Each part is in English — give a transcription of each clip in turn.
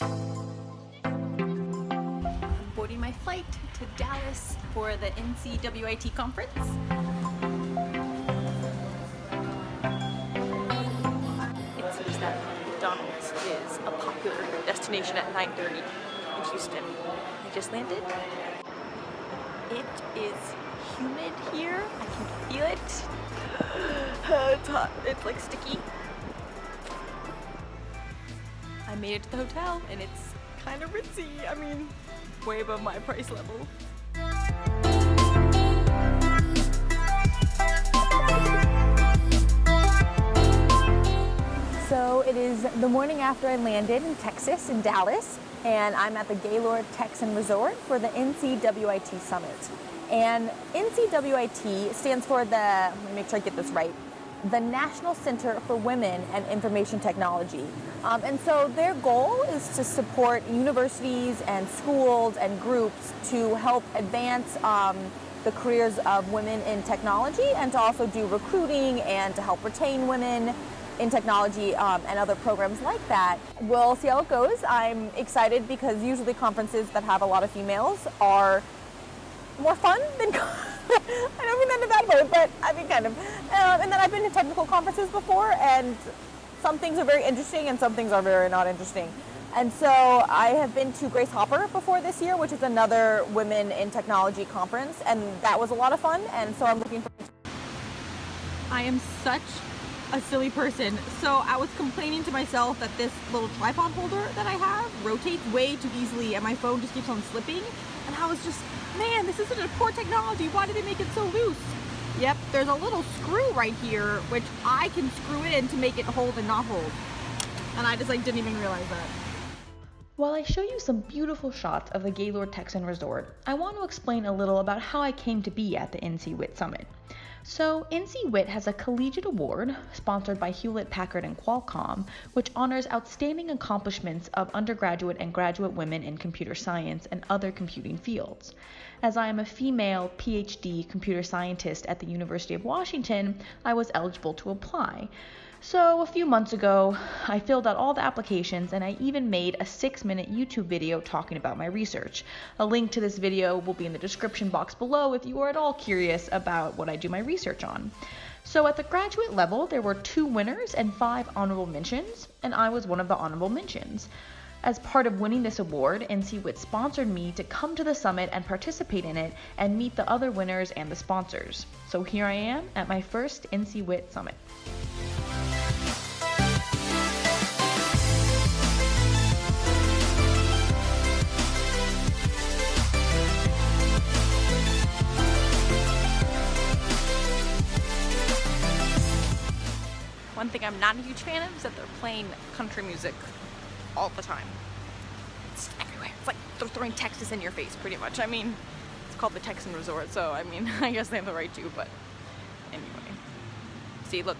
I'm boarding my flight to Dallas for the NCWIT conference. It seems that McDonald's is a popular destination at 9:30 in Houston. I just landed. It is humid here. I can feel it. It's hot. It's like sticky. I made it to the hotel and it's kind of ritzy. I mean, way above my price level. So it is the morning after I landed in Texas, in Dallas, and I'm at the Gaylord Texan Resort for the NCWIT Summit. And NCWIT stands for let me make sure I get this right, the National Center for Women and Information Technology. And so their goal is to support universities and schools and groups to help advance the careers of women in technology, and to also do recruiting and to help retain women in technology and other programs like that. We'll see how it goes. I'm excited because usually conferences that have a lot of females are more fun than I don't mean that in a bad way, but I mean kind of. And then I've been to technical conferences before, and some things are very interesting and some things are very not interesting. And so I have been to Grace Hopper before this year, which is another women in technology conference, and that was a lot of fun, and so I'm looking forward to it. I am such a silly person. So I was complaining to myself that this little tripod holder that I have rotates way too easily and my phone just keeps on slipping. And I was just, man, this is such a poor technology. Why did they make it so loose? Yep, there's a little screw right here, which I can screw in to make it hold and not hold. And I just didn't even realize that. While I show you some beautiful shots of the Gaylord Texan Resort, I want to explain a little about how I came to be at the NCWIT Summit. So NCWIT has a collegiate award sponsored by Hewlett-Packard and Qualcomm, which honors outstanding accomplishments of undergraduate and graduate women in computer science and other computing fields. As I am a female PhD computer scientist at the University of Washington, I was eligible to apply. So a few months ago, I filled out all the applications and I even made a 6-minute YouTube video talking about my research. A link to this video will be in the description box below if you are at all curious about what I do my research on. So at the graduate level, there were 2 winners and 5 honorable mentions, and I was one of the honorable mentions. As part of winning this award, NCWIT sponsored me to come to the summit and participate in it and meet the other winners and the sponsors. So here I am at my first NCWIT Summit. One thing I'm not a huge fan of is that they're playing country music all the time. It's everywhere. It's like they're throwing Texas in your face, pretty much. I mean, it's called the Texan Resort, so I mean, I guess they have the right to, but anyway. See, look.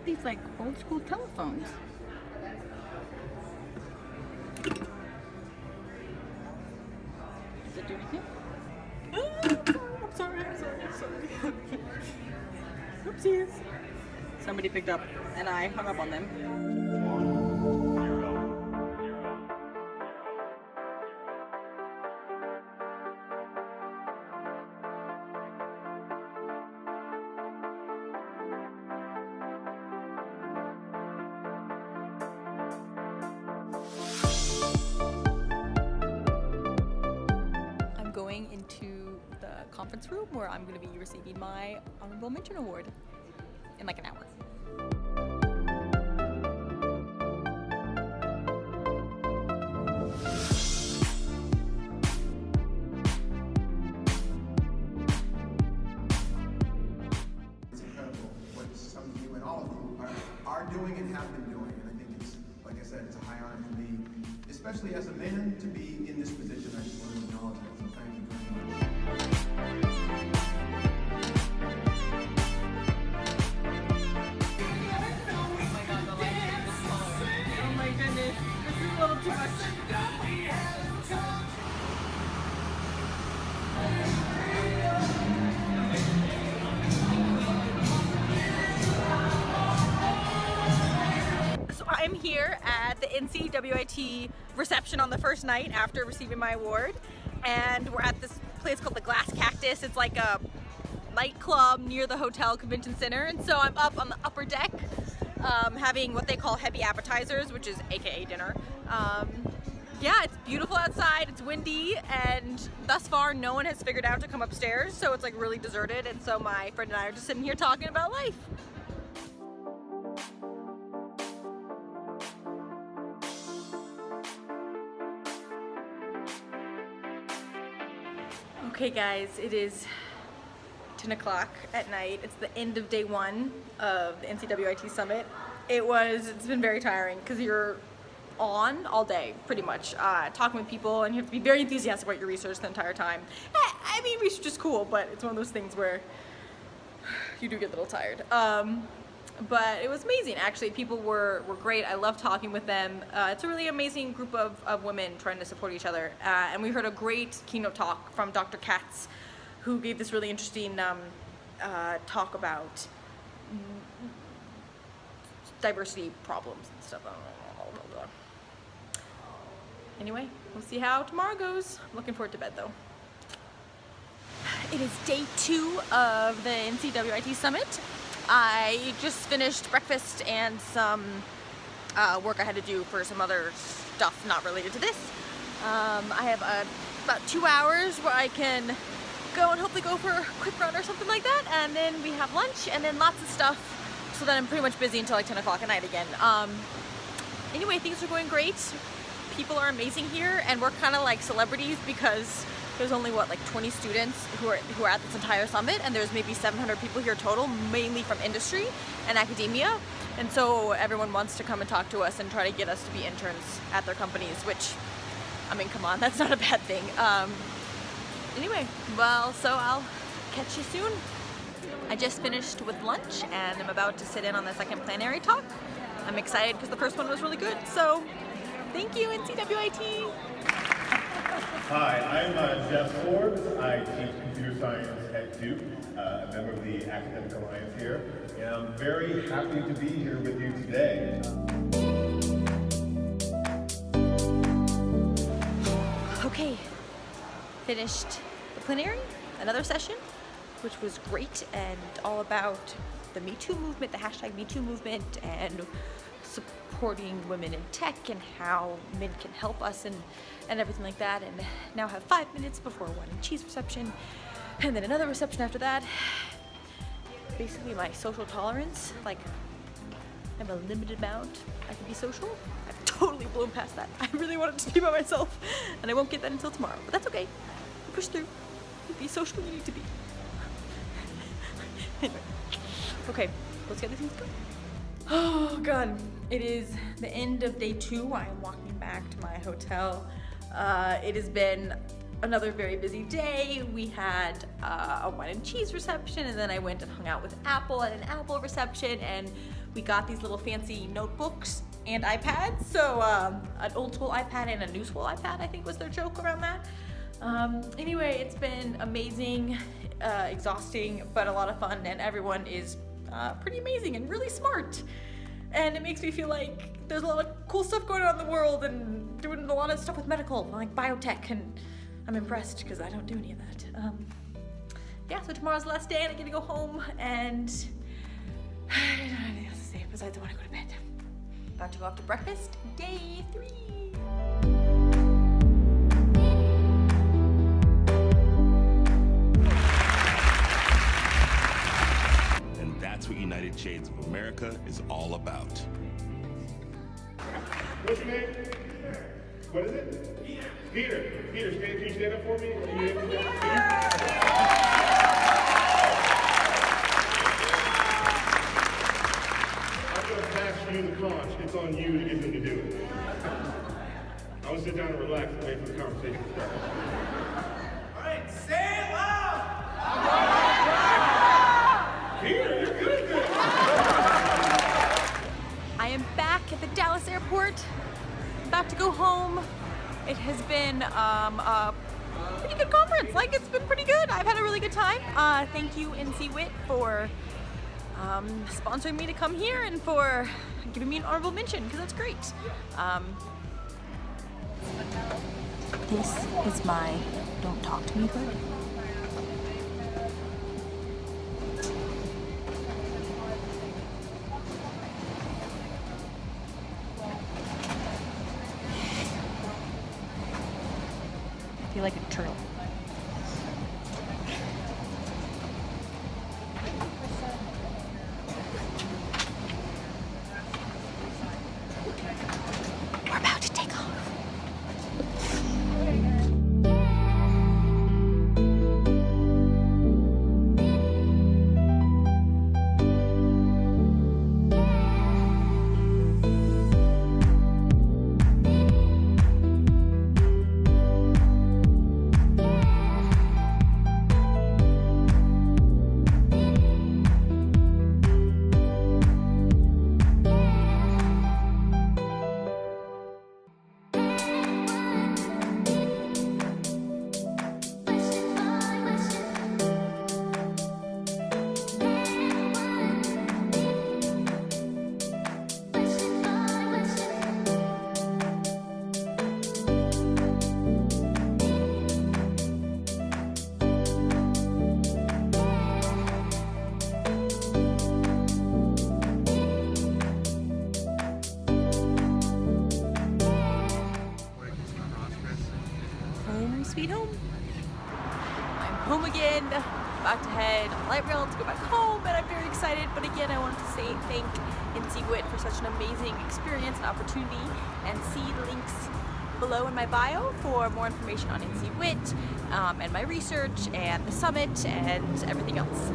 These old school telephones. Does it do anything? I'm sorry. Oopsies. Somebody picked up and I hung up on them. Going into the conference room where I'm going to be receiving my honorable mention award in an hour. It's incredible what some of you and all of you are doing and have been doing, and I think said, it's a high honor for me, especially as a man, to be in this position. I just want to acknowledge it, so thank you very much. Oh my goodness, this is a little too much. So I'm here at the NCWIT reception on the first night after receiving my award, and we're at this place called the Glass Cactus. It's like a nightclub near the hotel convention center, and so I'm up on the upper deck having what they call heavy appetizers, which is AKA dinner. Yeah, it's beautiful outside, it's windy, and thus far no one has figured out to come upstairs, so it's like really deserted, and so my friend and I are just sitting here talking about life. Okay guys, it is 10 o'clock at night. It's the end of day one of the NCWIT Summit. It's been very tiring because you're on all day, pretty much, talking with people, and you have to be very enthusiastic about your research the entire time. I mean, research is cool, but it's one of those things where you do get a little tired. But it was amazing, actually. People were great. I love talking with them. It's a really amazing group of women trying to support each other. And we heard a great keynote talk from Dr. Katz, who gave this really interesting talk about diversity problems and stuff. Anyway, we'll see how tomorrow goes. I'm looking forward to bed though. It is day 2 of the NCWIT Summit. I just finished breakfast and some work I had to do for some other stuff not related to this. I have about 2 hours where I can go and hopefully go for a quick run or something like that, and then we have lunch and then lots of stuff, so that I'm pretty much busy until like 10 o'clock at night again. Anyway, things are going great. People are amazing here, and we're kind of like celebrities because there's only what, like 20 students who are at this entire summit, and there's maybe 700 people here total, mainly from industry and academia, and so everyone wants to come and talk to us and try to get us to be interns at their companies, which, I mean, come on, that's not a bad thing. Anyway, well, so I'll catch you soon. I just finished with lunch and I'm about to sit in on the second plenary talk. I'm excited because the first one was really good, so thank you, NCWIT. Hi, I'm Jeff Forbes. I teach computer science at Duke, a member of the Academic Alliance here, and I'm very happy to be here with you today. Okay, finished the plenary, another session, which was great and all about the Me Too movement, the hashtag Me Too movement, and supporting women in tech and how men can help us and everything like that. And now have 5 minutes before wine and cheese reception, and then another reception after that. Basically my social tolerance, like I have a limited amount I can be social. I've totally blown past that. I really wanted to be by myself, and I won't get that until tomorrow, but that's okay. Push through. Be social you need to be. Anyway, okay, let's get these things going. Oh God, it is the end of day 2. I am walking back to my hotel. It has been another very busy day. We had a wine and cheese reception, and then I went and hung out with Apple at an Apple reception, and we got these little fancy notebooks and iPads. So an old school iPad and a new school iPad, I think was their joke around that. Anyway, it's been amazing, exhausting, but a lot of fun, and everyone is pretty amazing and really smart. And it makes me feel like there's a lot of cool stuff going on in the world and doing a lot of stuff with medical, like biotech, and I'm impressed because I don't do any of that. Yeah, so tomorrow's the last day and I get to go home, and I don't have anything else to say besides I want to go to bed. About to go off to breakfast, day 3. That's what United Shades of America is all about. What's your name? What is it? Peter. Peter, can you stand up for me? Are you able to stand up? I'm going to pass doing the conch, it's on you to get them to do it. I want to sit down and relax and wait for the conversation to start. All right, say it loud! Peter, you're good at this. I am back at the Dallas airport, about to go home. It has been a pretty good conference. Like, it's been pretty good. I've had a really good time. Thank you, NCWIT, for sponsoring me to come here and for giving me an honorable mention, because that's great. This is my don't talk to me hood. I feel like a turtle. We're about to take off. Sweet home. I'm home again, about to head on the light rail to go back home, and I'm very excited. But again, I wanted to say thank NCWIT for such an amazing experience and opportunity, and see the links below in my bio for more information on NCWIT and my research and the summit and everything else.